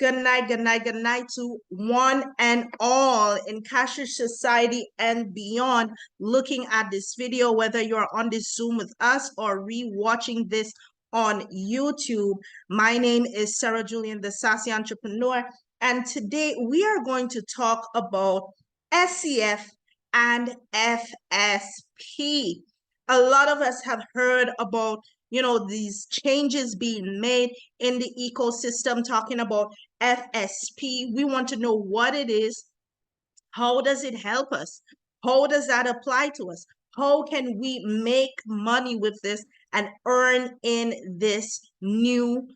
Good night, good night, good night to one and all in cashless society and beyond looking at this video, whether you're on this Zoom with us or re-watching this on YouTube. My name is Sarah Julian, the Sassy Entrepreneur, and today we are going to talk about SCF and FSP. A lot of us have heard about these changes being made in the ecosystem, talking about FSP. We want to know what it is. How does it help us? How does that apply to us? How can we make money with this and earn in this new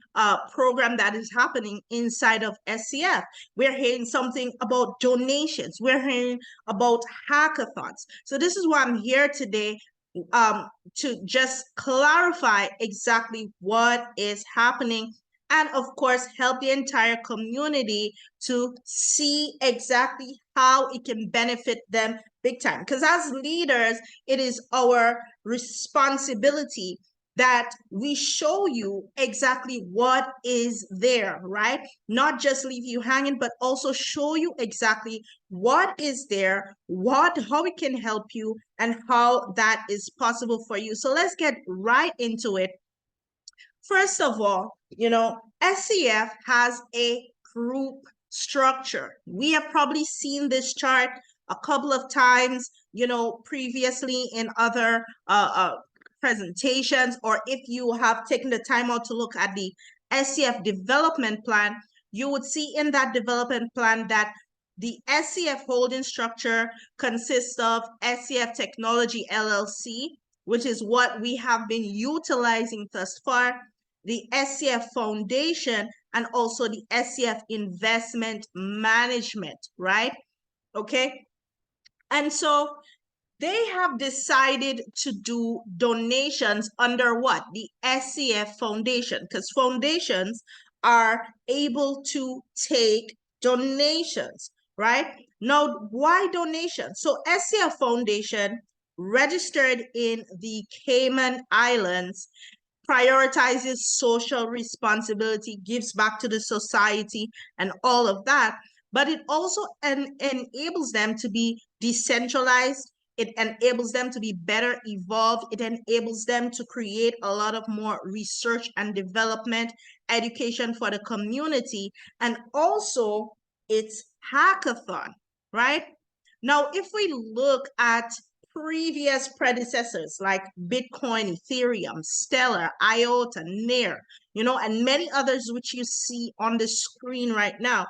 program that is happening inside of SCF? We're hearing something about donations. We're hearing about hackathons. So this is why I'm here today, to just clarify exactly what is happening, and of course help the entire community to see exactly how it can benefit them big time. Because as leaders, it is our responsibility that we show you exactly what is there, right? Not just leave you hanging, but also show you exactly what is there, how it can help you, and how that is possible for you. So let's get right into it. First of all, SCF has a group structure. We have probably seen this chart a couple of times, previously in other presentations, or if you have taken the time out to look at the SCF development plan, you would see in that development plan that the SCF holding structure consists of SCF Technology LLC, which is what we have been utilizing thus far, the SCF Foundation, and also the SCF Investment Management, right? Okay. And so they have decided to do donations under what? The SCF Foundation, because foundations are able to take donations, right? Now, why donations? So SCF Foundation, registered in the Cayman Islands, prioritizes social responsibility, gives back to the society, and all of that. But it also enables them to be decentralized. It enables them to be better evolved. It enables them to create a lot of more research and development, education for the community, and also it's hackathon, right? Now, if we look at previous predecessors like Bitcoin, Ethereum, Stellar, IOTA, Nair, and many others which you see on the screen right now,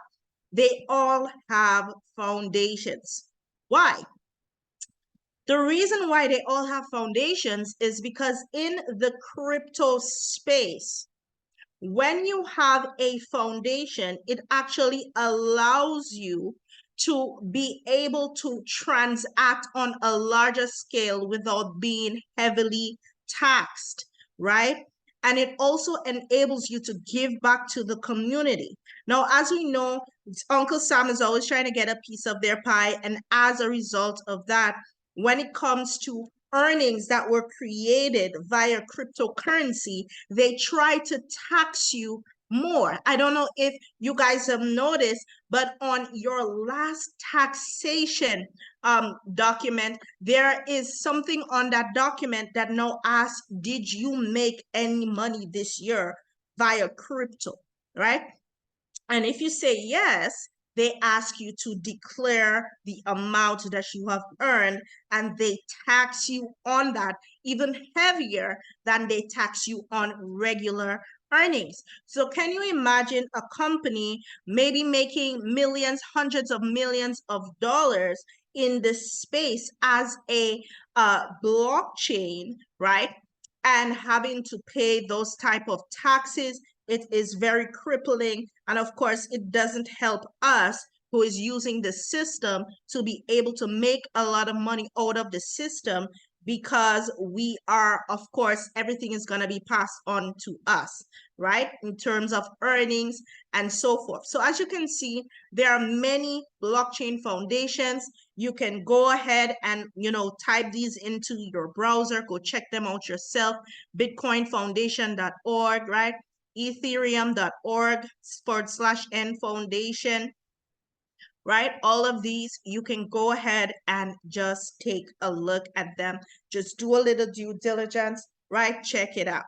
they all have foundations. Why? The reason why they all have foundations is because in the crypto space, when you have a foundation, it actually allows you to be able to transact on a larger scale without being heavily taxed, right? And it also enables you to give back to the community. Now, as we know, Uncle Sam is always trying to get a piece of their pie. And as a result of that, when it comes to earnings that were created via cryptocurrency, they try to tax you more. I don't know if you guys have noticed, but on your last taxation document, there is something on that document that now asks, did you make any money this year via crypto, right? And if you say yes, they ask you to declare the amount that you have earned, and they tax you on that even heavier than they tax you on regular earnings. So can you imagine a company maybe making millions, hundreds of millions of dollars in this space as a blockchain, right? And having to pay those type of taxes? It is very crippling. And of course, it doesn't help us who is using the system to be able to make a lot of money out of the system, because we are, of course, everything is going to be passed on to us, right? In terms of earnings and so forth. So as you can see, there are many blockchain foundations. You can go ahead and, type these into your browser, go check them out yourself, bitcoinfoundation.org, right? ethereum.org/N Foundation, right? All of these, you can go ahead and just take a look at them. Just do a little due diligence, right? Check it out.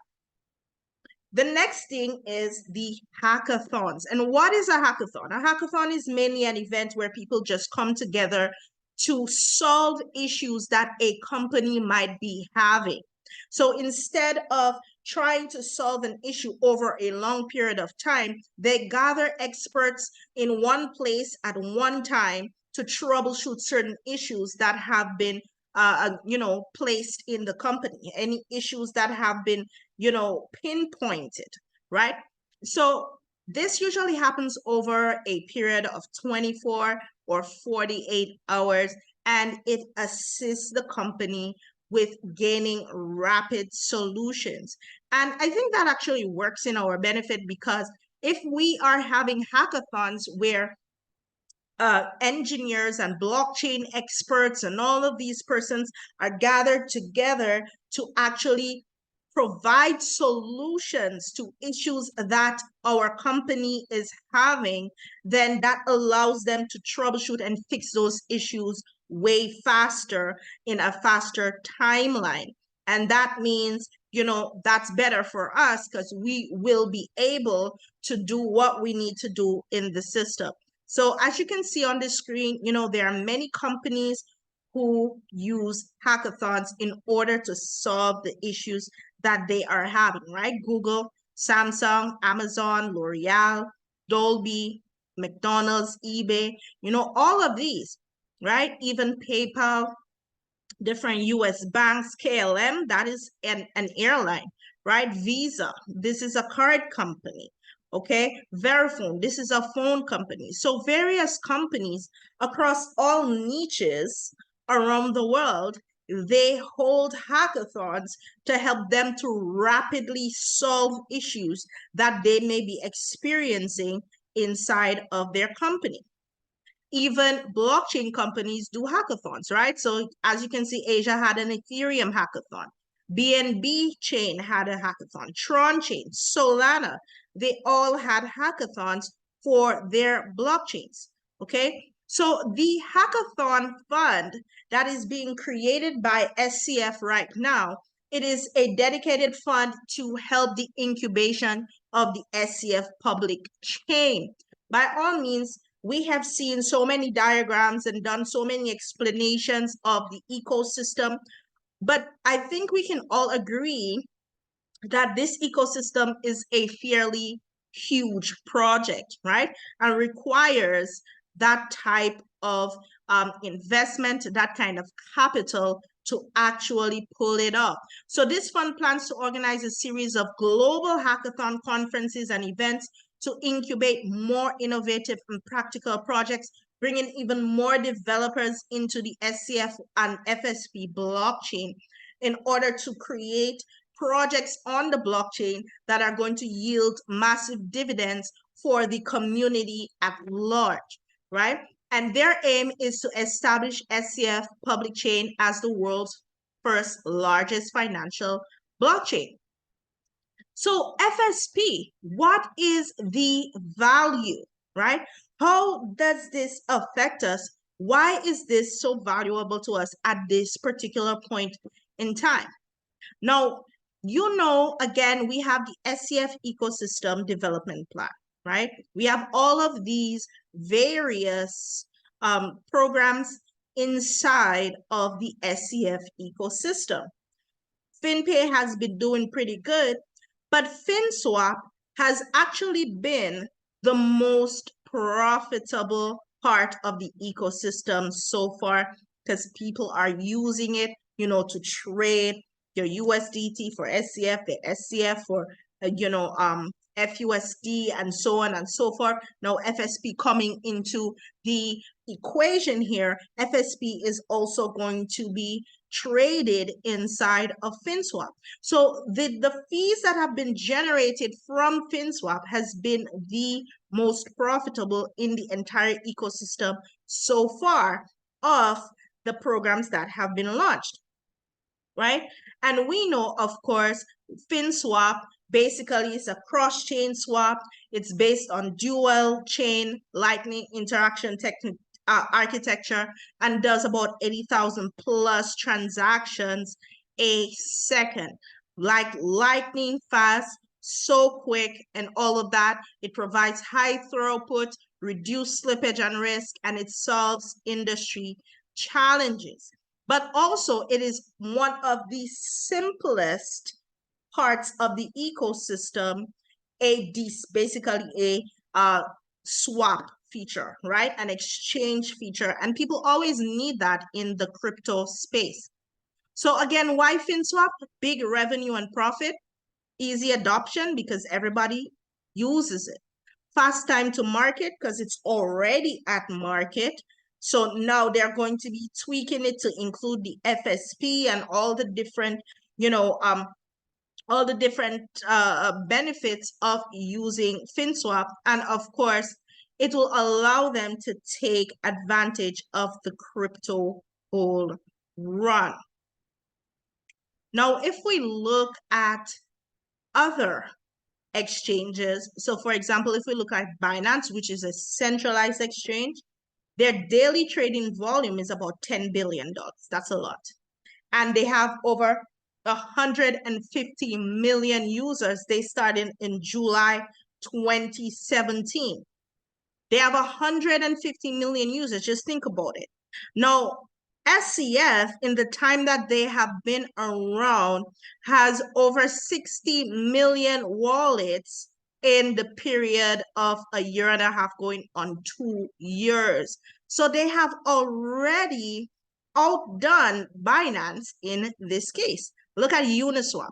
The next thing is the hackathons. And what is a hackathon? A hackathon is mainly an event where people just come together to solve issues that a company might be having. So instead of trying to solve an issue over a long period of time, they gather experts in one place at one time to troubleshoot certain issues that have been placed in the company, any issues that have been, pinpointed, right? So this usually happens over a period of 24 or 48 hours, and it assists the company with gaining rapid solutions. And I think that actually works in our benefit, because if we are having hackathons where engineers and blockchain experts and all of these persons are gathered together to actually provide solutions to issues that our company is having, then that allows them to troubleshoot and fix those issues way faster in a faster timeline. And that means, that's better for us, because we will be able to do what we need to do in the system. So as you can see on the screen, there are many companies who use hackathons in order to solve the issues that they are having, right? Google, Samsung, Amazon, L'Oreal, Dolby, McDonald's, eBay, all of these, right? Even PayPal, different US banks, KLM, that is an airline, right? Visa, this is a card company. Okay, Verifone, this is a phone company. So various companies across all niches around the world, they hold hackathons to help them to rapidly solve issues that they may be experiencing inside of their company. Even blockchain companies do hackathons, right? So as you can see, Asia had an Ethereum hackathon. BNB chain had a hackathon. Tron chain, Solana, they all had hackathons for their blockchains, okay? So the hackathon fund that is being created by SCF right now, it is a dedicated fund to help the incubation of the SCF public chain. By all means, we have seen so many diagrams and done so many explanations of the ecosystem, but I think we can all agree that this ecosystem is a fairly huge project, right? And requires that type of investment, that kind of capital to actually pull it off. So this fund plans to organize a series of global hackathon conferences and events to incubate more innovative and practical projects, bringing even more developers into the SCF and FSP blockchain in order to create projects on the blockchain that are going to yield massive dividends for the community at large, right? And their aim is to establish SCF public chain as the world's first largest financial blockchain. So FSP, what is the value, right? How does this affect us? Why is this so valuable to us at this particular point in time? Now, again, we have the SCF ecosystem development plan, right? We have all of these various programs inside of the SCF ecosystem. FinPay has been doing pretty good, but FinSwap has actually been the most profitable part of the ecosystem so far, because people are using it, to trade your USDT for SCF, the SCF for, FUSD, and so on and so forth. Now, FSP coming into the equation here, FSP is also going to be traded inside of FinSwap. So the fees that have been generated from FinSwap has been the most profitable in the entire ecosystem so far of the programs that have been launched, right? And we know, of course, FinSwap basically is a cross-chain swap. It's based on dual chain lightning interaction architecture and does about 80,000 plus transactions a second. Like lightning fast, so quick, and all of that. It provides high throughput, reduced slippage and risk, and it solves industry challenges. But also, it is one of the simplest parts of the ecosystem, basically a swap feature, right? An exchange feature. And people always need that in the crypto space. So again, why FinSwap? Big revenue and profit, easy adoption because everybody uses it. Fast time to market because it's already at market. So now they're going to be tweaking it to include the FSP and all the different, all the different benefits of using FinSwap. And of course, it will allow them to take advantage of the crypto bull run. Now, if we look at other exchanges, so for example, if we look at Binance, which is a centralized exchange, their daily trading volume is about $10 billion. That's a lot. And they have over 150 million users. They started in July 2017. They have 150 million users. Just think about it. Now, SCF, in the time that they have been around, has over 60 million wallets in the period of a year and a half going on 2 years. So they have already outdone Binance in this case. Look at Uniswap.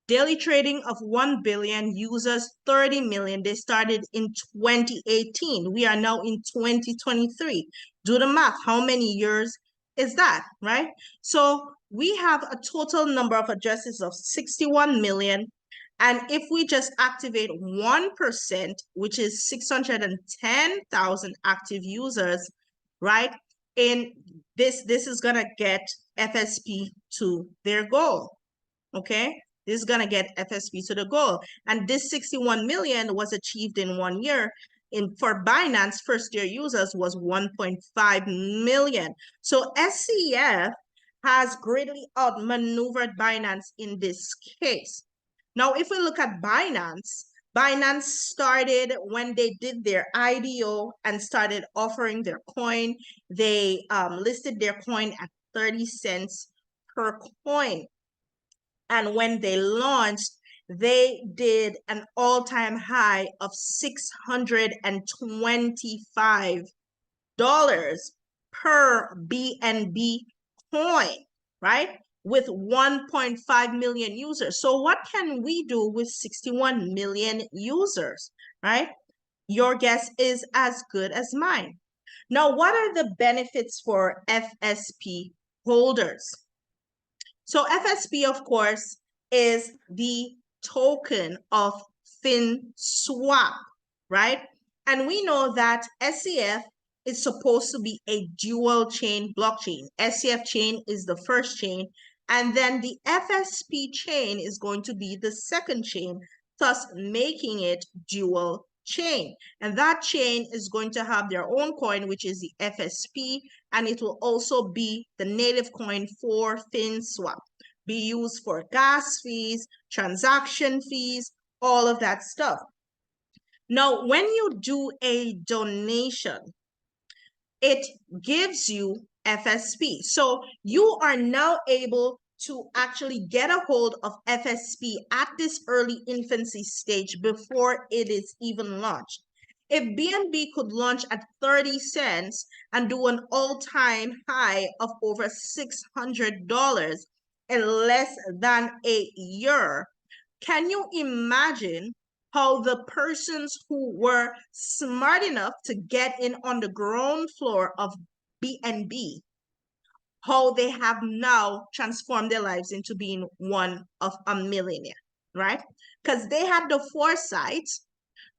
Daily trading of 1 billion, users 30 million. They started in 2018. We are now in 2023. Do the math. How many years is that, right? So we have a total number of addresses of 61 million. And if we just activate 1%, which is 610,000 active users, right? And this is gonna get FSP to their goal, okay? This is gonna get FSP to the goal. And this 61 million was achieved in 1 year. For Binance, first-year users was 1.5 million. So SCF has greatly outmaneuvered Binance in this case. Now, if we look at Binance, Binance started when they did their IDO and started offering their coin. They listed their coin at 30 cents per coin. And when they launched, they did an all-time high of $625 per BNB coin, right? With 1.5 million users. So what can we do with 61 million users, right? Your guess is as good as mine. Now, what are the benefits for FSP holders? So FSP, of course, is the token of FinSwap, right? And we know that SCF is supposed to be a dual chain blockchain. SCF chain is the first chain, and then the FSP chain is going to be the second chain, thus making it dual chain. And that chain is going to have their own coin, which is the FSP, and it will also be the native coin for FinSwap. Be used for gas fees, transaction fees, all of that stuff. Now, when you do a donation, it gives you FSP. So you are now able to actually get a hold of FSP at this early infancy stage before it is even launched. If BNB could launch at 30 cents and do an all-time high of over $600 in less than a year, can you imagine how the persons who were smart enough to get in on the ground floor of BNB, how they have now transformed their lives into being one of a millionaire, right? Because they had the foresight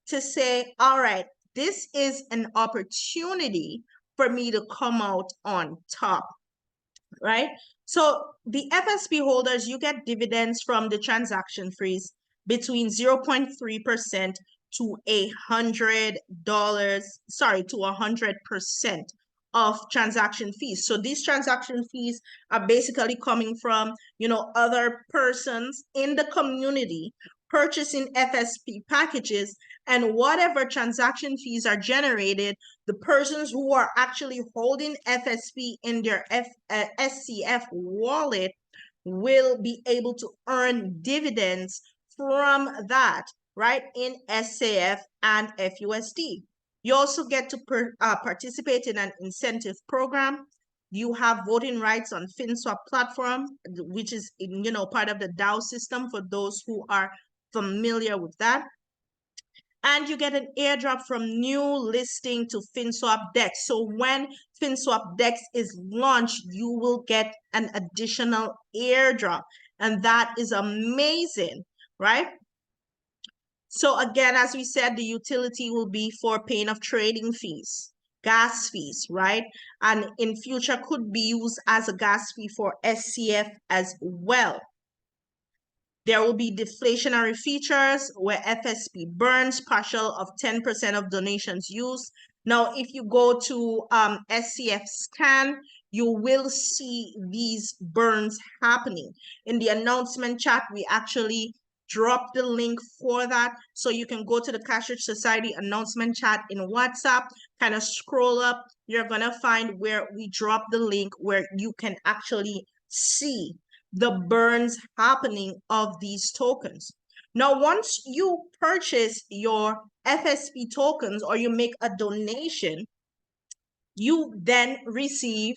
to say, all right, this is an opportunity for me to come out on top, right? So the FSP holders, you get dividends from the transaction fees between 0.3% to $100, sorry, to 100% of transaction fees. So these transaction fees are basically coming from, other persons in the community purchasing FSP packages, and whatever transaction fees are generated, the persons who are actually holding FSP in their SCF wallet will be able to earn dividends from that, right, in SCF and FUSD. You also get to participate in an incentive program. You have voting rights on FinSwap platform, which is, part of the DAO system for those who are familiar with that. And you get an airdrop from new listing to FinSwap Dex. So when FinSwap Dex is launched, you will get an additional airdrop. And that is amazing, right? So again, as we said, the utility will be for paying of trading fees, gas fees, right? And in future could be used as a gas fee for SCF as well. There will be deflationary features where FSP burns partial of 10% of donations used. Now, if you go to SCF scan, you will see these burns happening. In the announcement chat, we actually dropped the link for that. So you can go to the Cash Rich Society announcement chat in WhatsApp, kind of scroll up. You're going to find where we drop the link where you can actually see the burns happening of these tokens. Now, once you purchase your FSP tokens or you make a donation, you then receive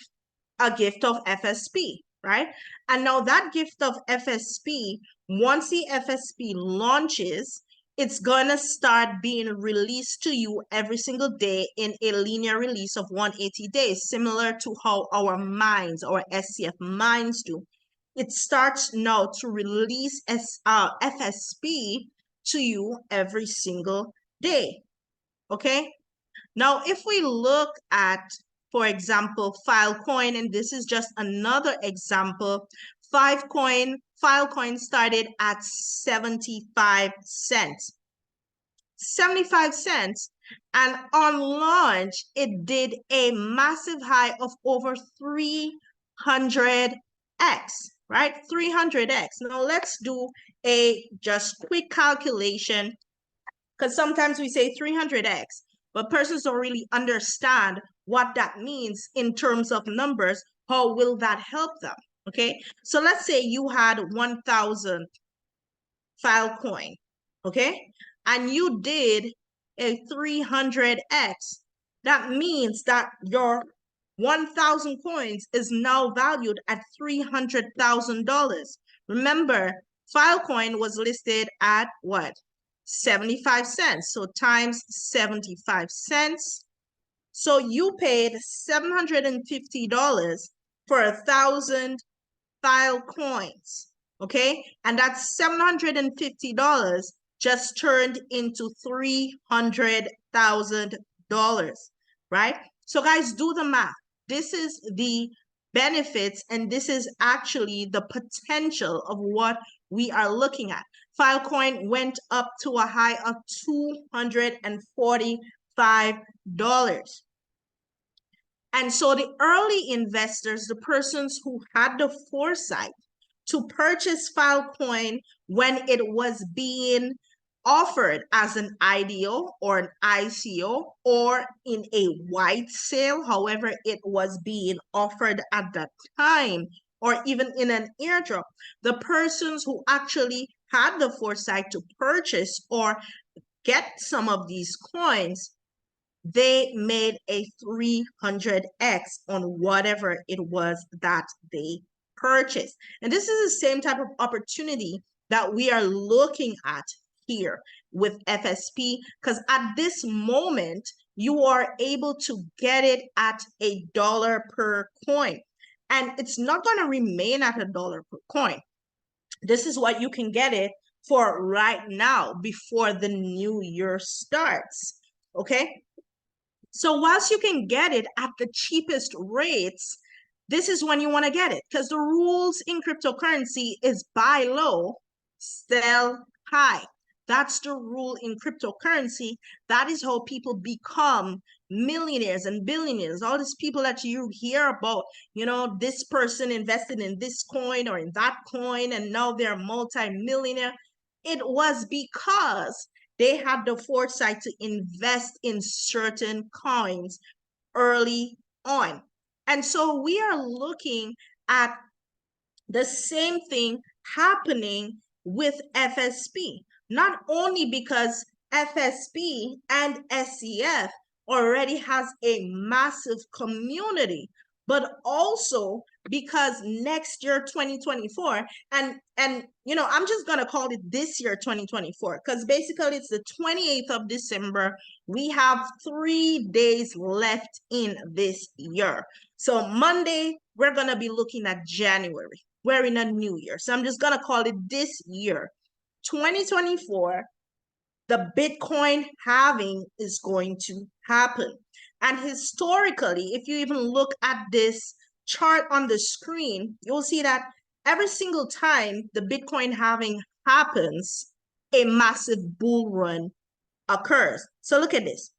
a gift of FSP, right? And now that gift of FSP, once the FSP launches, it's gonna start being released to you every single day in a linear release of 180 days, similar to how our mines, our SCF mines do. It starts now to release FSP to you every single day, okay? Now, if we look at, for example, Filecoin, and this is just another example, Filecoin started at 75 cents. 75 cents. And on launch, it did a massive high of over 300x, right? 300x. Now let's do a just quick calculation, because sometimes we say 300x, but persons don't really understand what that means in terms of numbers. How will that help them? Okay, so let's say you had 1,000 Filecoin, okay, and you did a 300x. That means that your 1,000 coins is now valued at $300,000. Remember, Filecoin was listed at what? 75 cents. So times 75 cents. So you paid $750 for 1,000 Filecoins. Okay, and that's $750 just turned into $300,000, right? So guys, do the math. This is the benefits, and this is actually the potential of what we are looking at. Filecoin went up to a high of $245. And so the early investors, the persons who had the foresight to purchase Filecoin when it was being offered as an IDO or an ICO or in a white sale, however it was being offered at that time, or even in an airdrop, the persons who actually had the foresight to purchase or get some of these coins, they made a 300x on whatever it was that they purchased. And this is the same type of opportunity that we are looking at here with FSP, because at this moment, you are able to get it at $1 per coin. And it's not going to remain at $1 per coin. This is what you can get it for right now before the new year starts, okay? So whilst you can get it at the cheapest rates, this is when you want to get it, because the rules in cryptocurrency is buy low, sell high. That's the rule in cryptocurrency. That is how people become millionaires and billionaires. All these people that you hear about, you know, this person invested in this coin or in that coin, and now they're multi-millionaire. It was because they had the foresight to invest in certain coins early on. And so we are looking at the same thing happening with FSP, not only because FSP and SCF already has a massive community, but also because next year 2024, and you know, I'm just gonna call it this year 2024, because basically it's the 28th of December. We have 3 days left in this year. So Monday, we're gonna be looking at January. We're in a new year. So I'm just gonna call it this year, 2024. The Bitcoin halving is going to happen. And historically, if you even look at this chart on the screen, you'll see that every single time the Bitcoin halving happens, a massive bull run occurs. So look at this.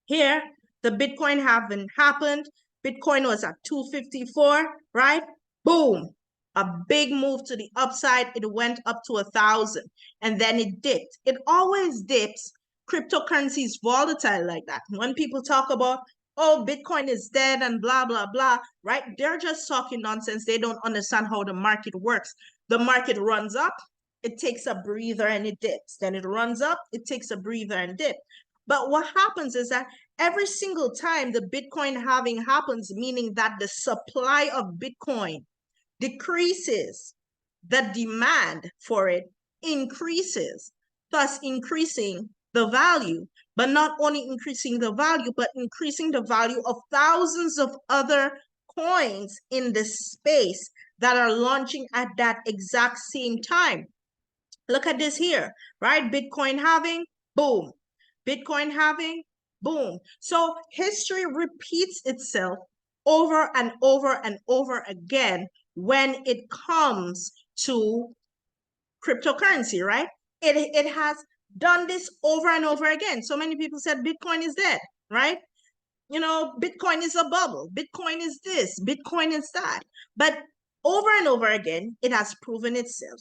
Here, the Bitcoin halving happened. Bitcoin was at 254, right? Boom. A big move to the upside. It went up to 1,000 and then it dipped. It always dips. Cryptocurrency is volatile like that. When people talk about, oh, Bitcoin is dead and blah, blah, blah, right? They're just talking nonsense. They don't understand how the market works. The market runs up, it takes a breather and it dips. Then it runs up, it takes a breather and dip. But what happens is that every single time the Bitcoin halving happens, meaning that the supply of Bitcoin decreases, the demand for it increases, thus increasing the value, but not only increasing the value, but increasing the value of thousands of other coins in the space that are launching at that exact same time. Look at this here, right? Bitcoin halving, boom. Bitcoin halving, boom. So history repeats itself over and over and over again when it comes to cryptocurrency, right? It has done this over and over again. So many people said Bitcoin is dead, right? You know, Bitcoin is a bubble. Bitcoin is this, Bitcoin is that. But over and over again, it has proven itself.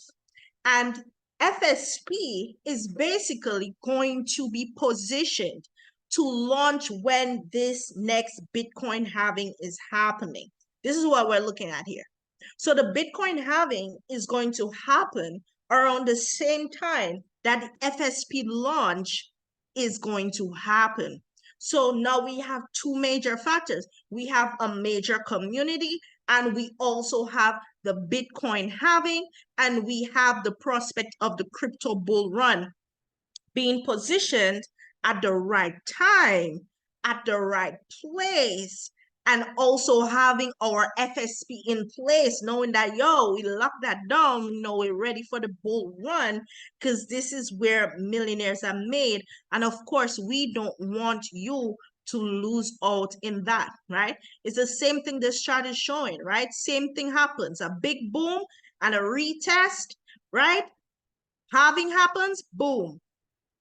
And FSP is basically going to be positioned to launch when this next Bitcoin halving is happening. This is what we're looking at here. So the Bitcoin halving is going to happen around the same time that the FSP launch is going to happen. So now we have two major factors. We have a major community, and we also have the Bitcoin halving, and we have the prospect of the crypto bull run being positioned at the right time, at the right place, and also having our FSP in place, knowing that, yo, we locked that down, you know, we're ready for the bull run, because this is where millionaires are made. And of course, we don't want you to lose out in that, right? It's the same thing this chart is showing, right? Same thing happens, a big boom and a retest, right? Halving happens, boom.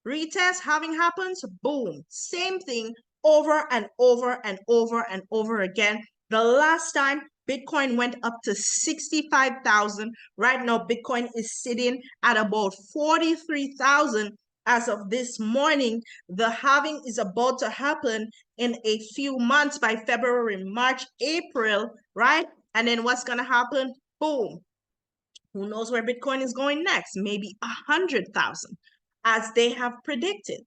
Retest, halving happens, boom. Same thing over and over and over and over again. The last time Bitcoin went up to 65,000. Right now, Bitcoin is sitting at about 43,000 as of this morning. The halving is about to happen in a few months, by February, March, April, right? And then what's going to happen? Boom. Who knows where Bitcoin is going next? Maybe 100,000, as they have predicted.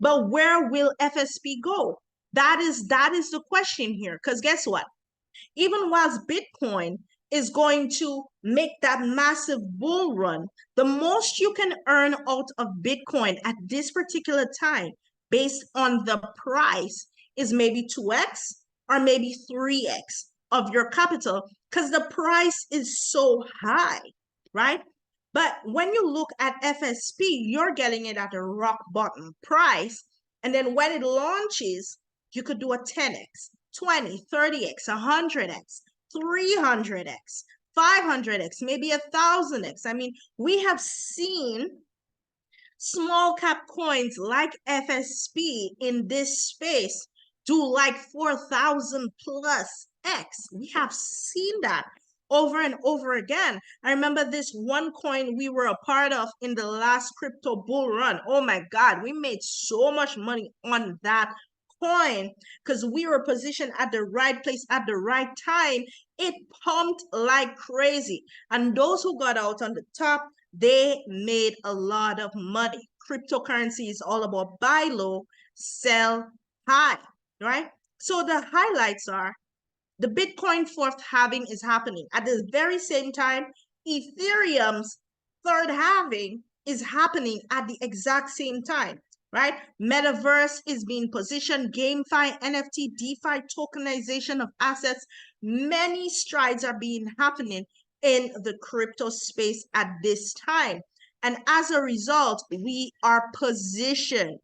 But where will FSP go? That is the question here. Because guess what? Even whilst Bitcoin is going to make that massive bull run, the most you can earn out of Bitcoin at this particular time, based on the price, is maybe 2x or maybe 3x of your capital, because the price is so high, right? But when you look at FSP, you're getting it at a rock bottom price. And then when it launches, you could do a 10x, 20, 30x, 100x, 300x, 500x, maybe 1,000x. I mean, we have seen small cap coins like FSP in this space do like 4,000 plus X. We have seen that over and over again. I remember this one coin we were a part of in the last crypto bull run. Oh my God, we made so much money on that coin because we were positioned at the right place at the right time. It pumped like crazy. And those who got out on the top, they made a lot of money. Cryptocurrency is all about buy low, sell high, right? So the highlights are the Bitcoin fourth halving is happening. At the very same time, Ethereum's third halving is happening at the exact same time, right? Metaverse is being positioned, GameFi, NFT, DeFi, tokenization of assets. Many strides are being happening in the crypto space at this time. And as a result, we are positioned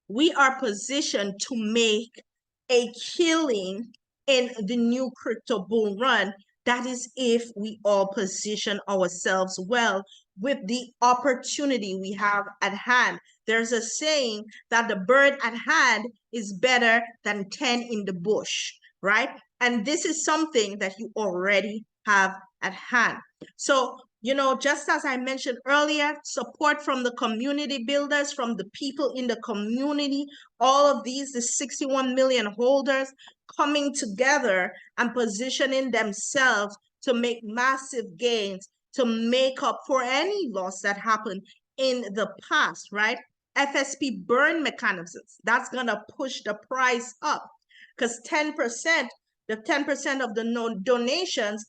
to make a killing in the new crypto bull run. That is if we all position ourselves well with the opportunity we have at hand. There's a saying that the bird at hand is better than 10 in the bush, right? And this is something that you already have at hand. So, you know, just as I mentioned earlier, support from the community builders, from the people in the community, all of these, the 61 million holders coming together and positioning themselves to make massive gains, to make up for any loss that happened in the past, right? FSP burn mechanisms, that's gonna push the price up because 10%, the 10% of the donations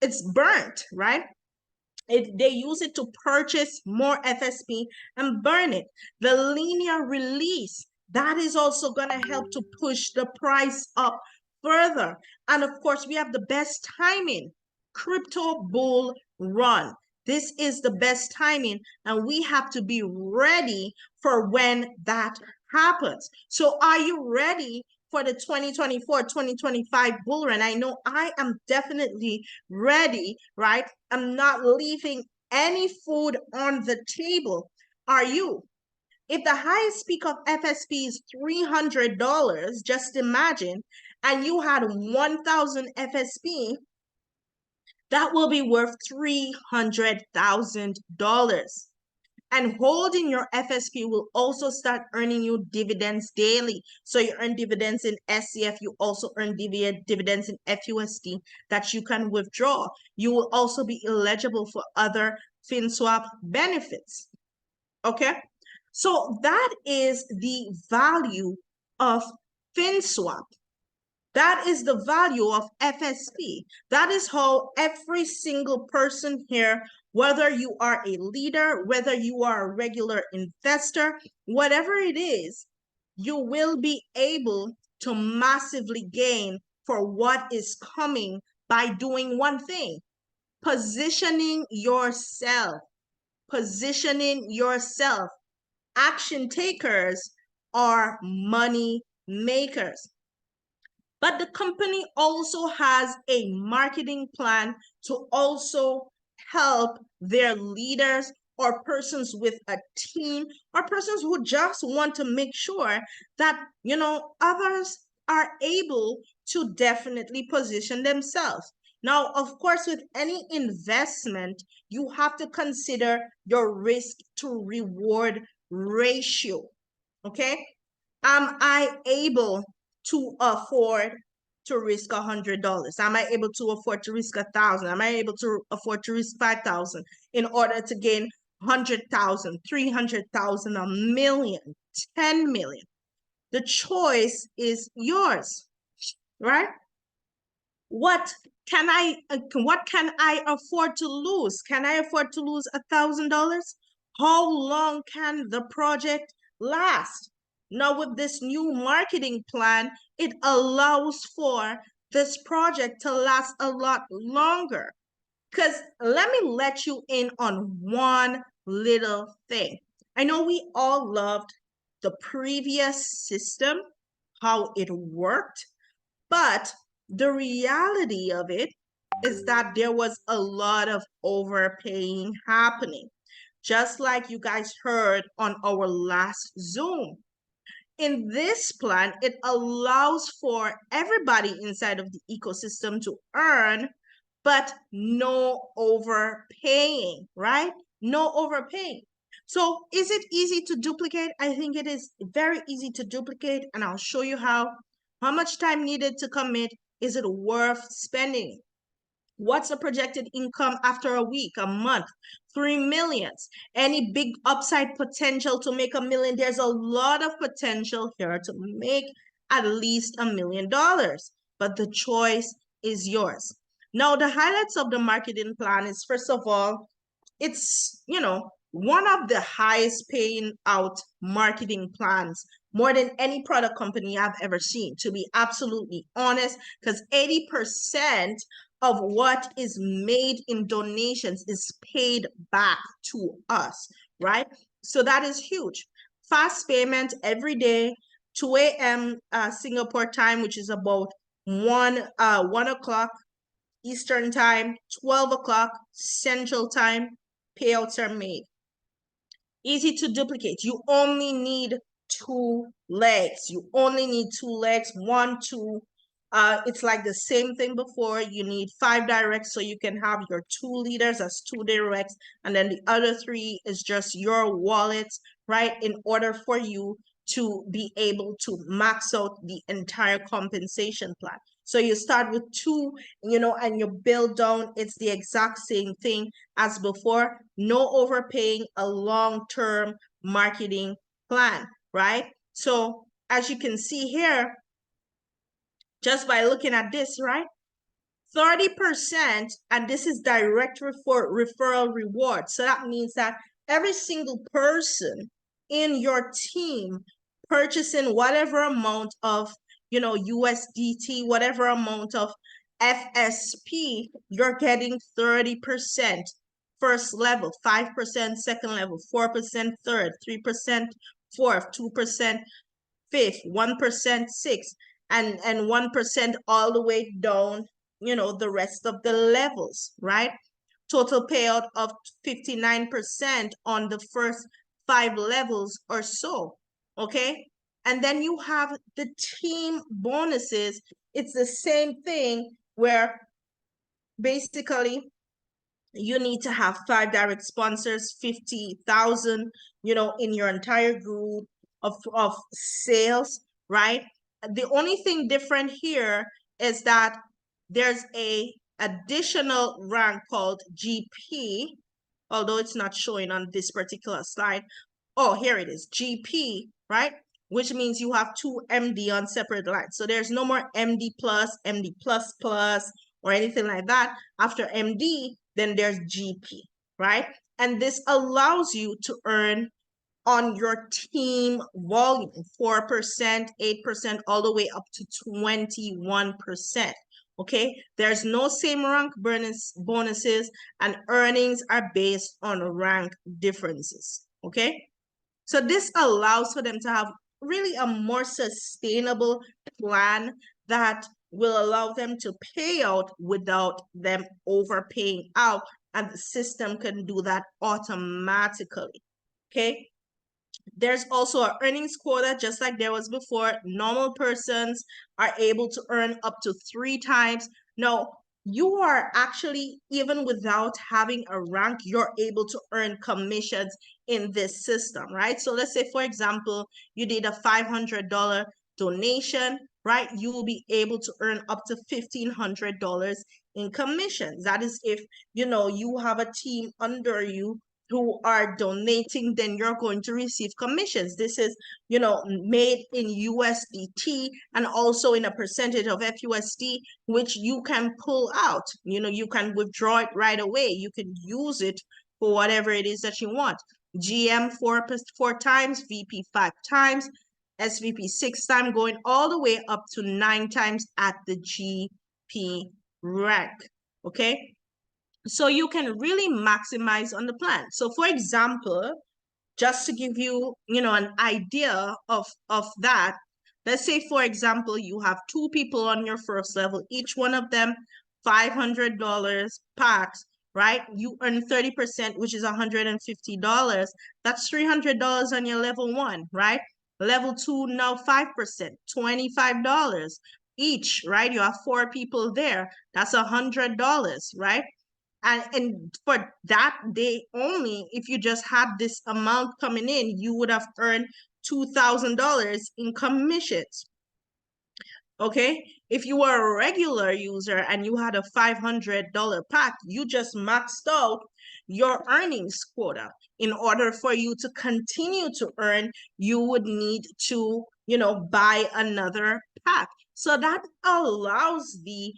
it's burnt, right? They use it to purchase more FSP and burn it. The linear release, that is also going to help to push the price up further. And of course, we have the best timing, crypto bull run. This is the best timing, and we have to be ready for when that happens. So are you ready for the 2024-2025 bull run? I know I am definitely ready, right? I'm not leaving any food on the table. Are you? If the highest peak of FSP is $300, just imagine, and you had 1,000 FSP, that will be worth $300,000. And holding your FSP will also start earning you dividends daily. So you earn dividends in SCF, you also earn dividends in FUSD that you can withdraw. You will also be eligible for other FinSwap benefits. Okay? So that is the value of FinSwap. That is the value of FSP. That is how every single person here, whether you are a leader, whether you are a regular investor, whatever it is, you will be able to massively gain for what is coming by doing one thing: positioning yourself. Positioning yourself. Action takers are money makers. But the company also has a marketing plan to also help their leaders or persons with a team or persons who just want to make sure that, you know, others are able to definitely position themselves. Now, of course, with any investment, you have to consider your risk to reward ratio. Okay? Am I able to afford to risk $100? Am I able to afford to risk 1,000? Am I able to afford to risk 5,000 in order to gain 100,000, 300,000, a million, 10 million? The choice is yours, right? What can I afford to lose? Can I afford to lose $1,000? How long can the project last? Now, with this new marketing plan, it allows for this project to last a lot longer. Because let me let you in on one little thing. I know we all loved the previous system, how it worked, but the reality of it is that there was a lot of overpaying happening, just like you guys heard on our last Zoom. In this plan, it allows for everybody inside of the ecosystem to earn, but no overpaying, right? No overpaying. So is it easy to duplicate? I think it is very easy to duplicate, and I'll show you how. How much time needed to commit? Is it worth spending? What's the projected income after a week, a month? 3 millions. Any big upside potential to make $1 million? There's a lot of potential here to make at least $1 million, but the choice is yours. Now, the highlights of the marketing plan is, first of all, it's, one of the highest paying out marketing plans, more than any product company I've ever seen, to be absolutely honest, because 80% of what is made in donations is paid back to us, right? So that is huge. Fast payment every day, 2 a.m. Singapore time, which is about 1 o'clock Eastern time, 12 o'clock Central time, payouts are made. Easy to duplicate. You only need 2 legs. You only need 2 legs, 1, 2. It's like the same thing before. You need 5 directs, so you can have your 2 leaders as 2 directs, and then the other 3 is just your wallets, right? In order for you to be able to max out the entire compensation plan. So you start with 2, and you build down. It's the exact same thing as before. No overpaying, a long-term marketing plan, right? So as you can see here, just by looking at this, right? 30%, and this is direct referral reward. So that means that every single person in your team purchasing whatever amount of, USDT, whatever amount of FSP, you're getting 30% first level, 5% second level, 4% third, 3% fourth, 2% fifth, 1% sixth, and 1% all the way down, the rest of the levels, right? Total payout of 59% on the first 5 levels or so, okay? And then you have the team bonuses. It's the same thing where basically you need to have 5 direct sponsors, 50,000, in your entire group of sales, right? The only thing different here is that there's a additional rank called GP, although it's not showing on this particular slide. Oh, here it is, GP, right? Which means you have 2 MD on separate lines. So there's no more MD plus, MD plus plus, or anything like that. After MD, then there's GP, right? And this allows you to earn on your team volume, 4%, 8%, all the way up to 21%. Okay, there's no same rank bonuses, and earnings are based on rank differences. Okay, so this allows for them to have really a more sustainable plan that will allow them to pay out without them overpaying out, and the system can do that automatically. Okay, there's also an earnings quota, just like there was before. Normal persons are able to earn up to 3 times. Now, you are actually, even without having a rank, you're able to earn commissions in this system, right? So let's say, for example, you did a $500 donation, right? You will be able to earn up to $1,500 in commissions. That is if, you have a team under you who are donating, then you're going to receive commissions. This is, made in USDT and also in a percentage of FUSD, which you can pull out. You can withdraw it right away. You can use it for whatever it is that you want. GM 4 times, VP 5 times, SVP 6 times, going all the way up to 9 times at the GP rank. Okay. So you can really maximize on the plan. So for example, just to give you, an idea of that, Let's say, for example, you have 2 people on your first level, each one of them $500 packs, right? You earn 30%, which is $150. That's $300 on your level 1, right? Level 2, now 5%, $25 each, right? You have 4 people there. That's $100, right? And for that day only, if you just had this amount coming in, you would have earned $2,000 in commissions. Okay, if you were a regular user and you had a $500 pack, you just maxed out your earnings quota. In order for you to continue to earn, you would need to, buy another pack. So that allows the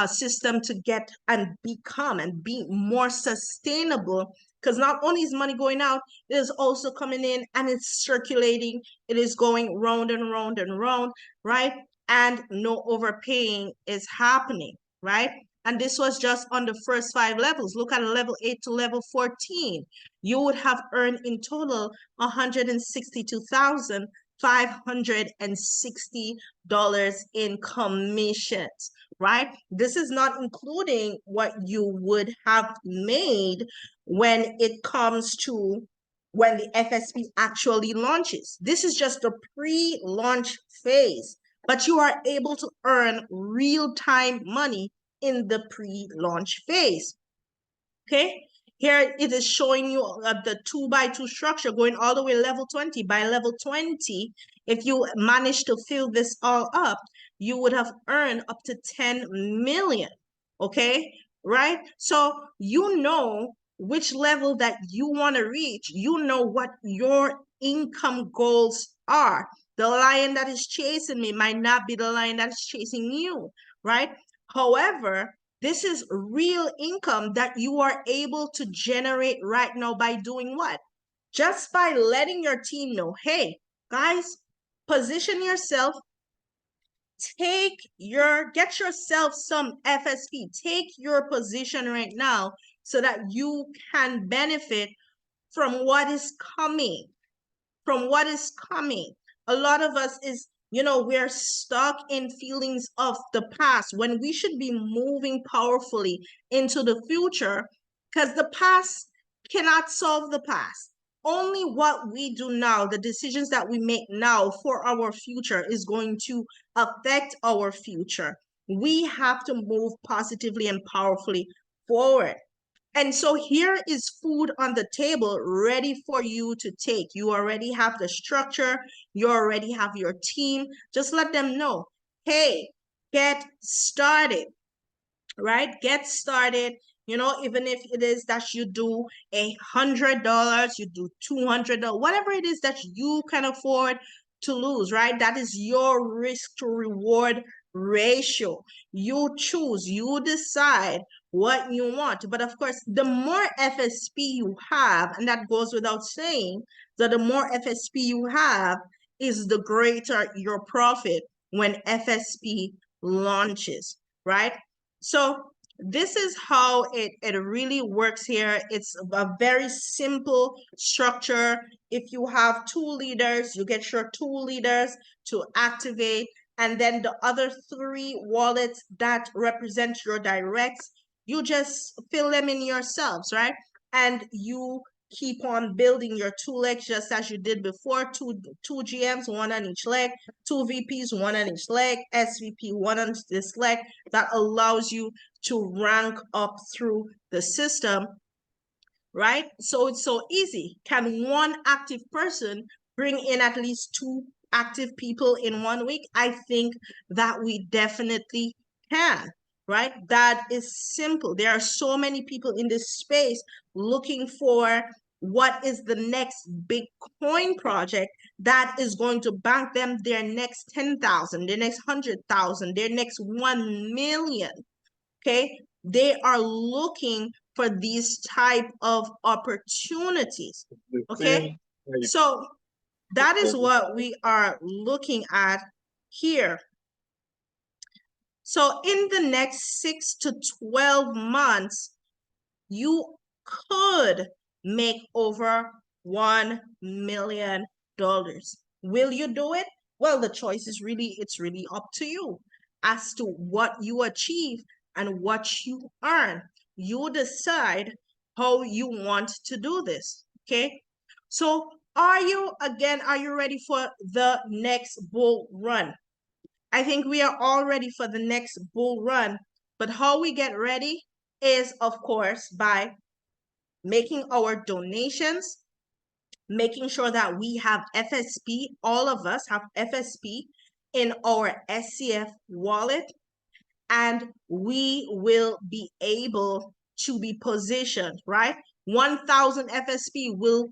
system to get and become and be more sustainable, because not only is money going out, it is also coming in and it's circulating. It is going round and round and round, right? And no overpaying is happening, right? And this was just on the first 5 levels. Look at level 8 to level 14. You would have earned in total $162,560 in commissions, right? This is not including what you would have made when it comes to when the FSP actually launches. This is just the pre-launch phase, but you are able to earn real-time money in the pre-launch phase. Okay, here it is showing you the 2x2 structure going all the way level 20. By level 20, if you manage to fill this all up, you would have earned up to 10 million. Okay, right? So you know which level that you want to reach. You know what your income goals are. The lion that is chasing me might not be the lion that is chasing you, right? However, this is real income that you are able to generate right now by doing what? Just by letting your team know, hey, guys, position yourself, get yourself some FSP, take your position right now so that you can benefit from what is coming, A lot of us is, we're stuck in feelings of the past when we should be moving powerfully into the future, because the past cannot solve the past. Only what we do now, the decisions that we make now for our future, is going to affect our future. We have to move positively and powerfully forward. And so here is food on the table ready for you to take. You already have the structure. You already have your team. Just let them know, hey, get started, right? Get started. Even if it is that you do $100, you do $200, whatever it is that you can afford to lose, right? That is your risk to reward ratio. You choose, you decide what you want. But of course, the more FSP you have, and that goes without saying, that the more FSP you have is the greater your profit when FSP launches, right? So this is how it really works here. It's a very simple structure. If you have 2 leaders, you get your 2 leaders to activate, and then the other 3 wallets that represent your directs, you just fill them in yourselves, right? And you keep on building your 2 legs just as you did before. Two GMs, 1 on each leg, 2 VPs, 1 on each leg, SVP, 1 on this leg. That allows you to rank up through the system, right? So it's so easy. Can one active person bring in at least 2 active people in 1 week? I think that we definitely can, right? That is simple. There are so many people in this space looking for what is the next big coin project that is going to bank them their next 10,000, their next 100,000, their next 1 million. Okay, they are looking for these type of opportunities. Okay, so that is what we are looking at here. So in the next 6 to 12 months, you could make over $1 million. Will you do it? Well, the choice is really, it's really up to you as to what you achieve and what you earn. You decide how you want to do this. Okay. So are you ready for the next bull run? I think we are all ready for the next bull run, but how we get ready is, of course, by making our donations, making sure that we have FSP, all of us have FSP in our SCF wallet, and we will be able to be positioned, right? 1,000 FSP will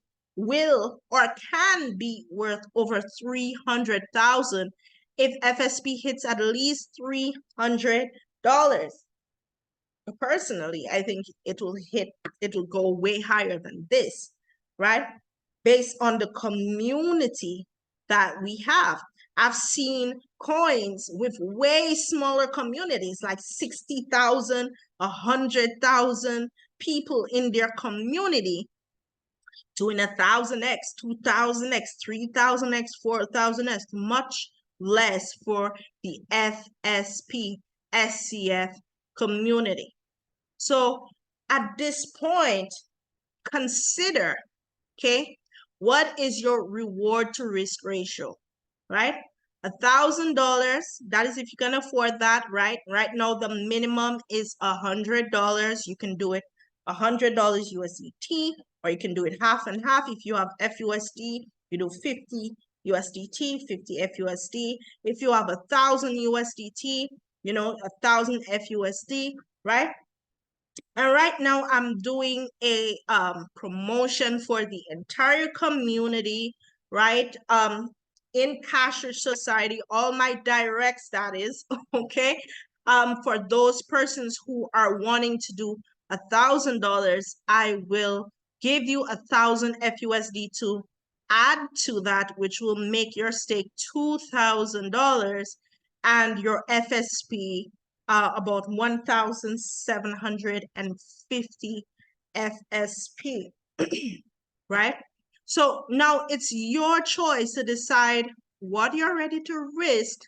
or can be worth over 300,000 if FSP hits at least $300. Personally, I think it will go way higher than this, right? Based on the community that we have. I've seen coins with way smaller communities, like 60,000, 100,000 people in their community doing 1,000x, 2,000x, 3,000x, 4,000x, much less for the FSP SCF community. So at this point, consider, okay, what is your reward to risk ratio, right? $1,000, that is if you can afford that, right? Right now, the minimum is $100. You can do it $100 USDT, or you can do it half and half. If you have FUSD, you do 50 USDT, 50 FUSD. If you have 1,000 USDT, 1,000 FUSD, right? And right now I'm doing a promotion for the entire community, right? In Casher Society, all my directs, that is, okay? For those persons who are wanting to do $1,000, I will give you 1,000 FUSD to add to that, which will make your stake $2,000 and your FSP about 1,750 FSP, right? So now it's your choice to decide what you're ready to risk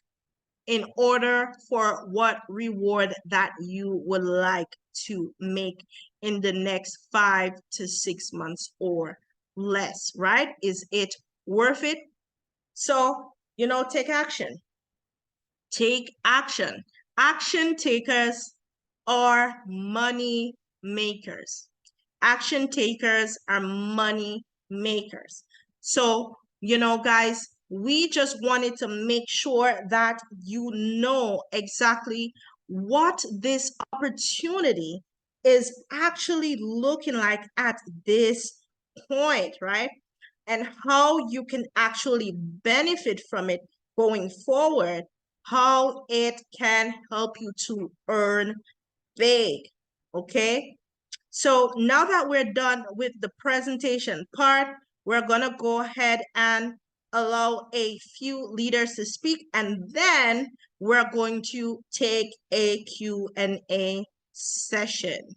in order for what reward that you would like to make in the next 5 to 6 months or less, right? Is it worth it? So, take action. Take action. Action takers are money makers. Action takers are money makers. So, guys, we just wanted to make sure that you know exactly what this opportunity is actually looking like at this point, right? And how you can actually benefit from it going forward, how it can help you to earn big, okay? So now that we're done with the presentation part, we're gonna go ahead and allow a few leaders to speak, and then we're going to take a Q&A session.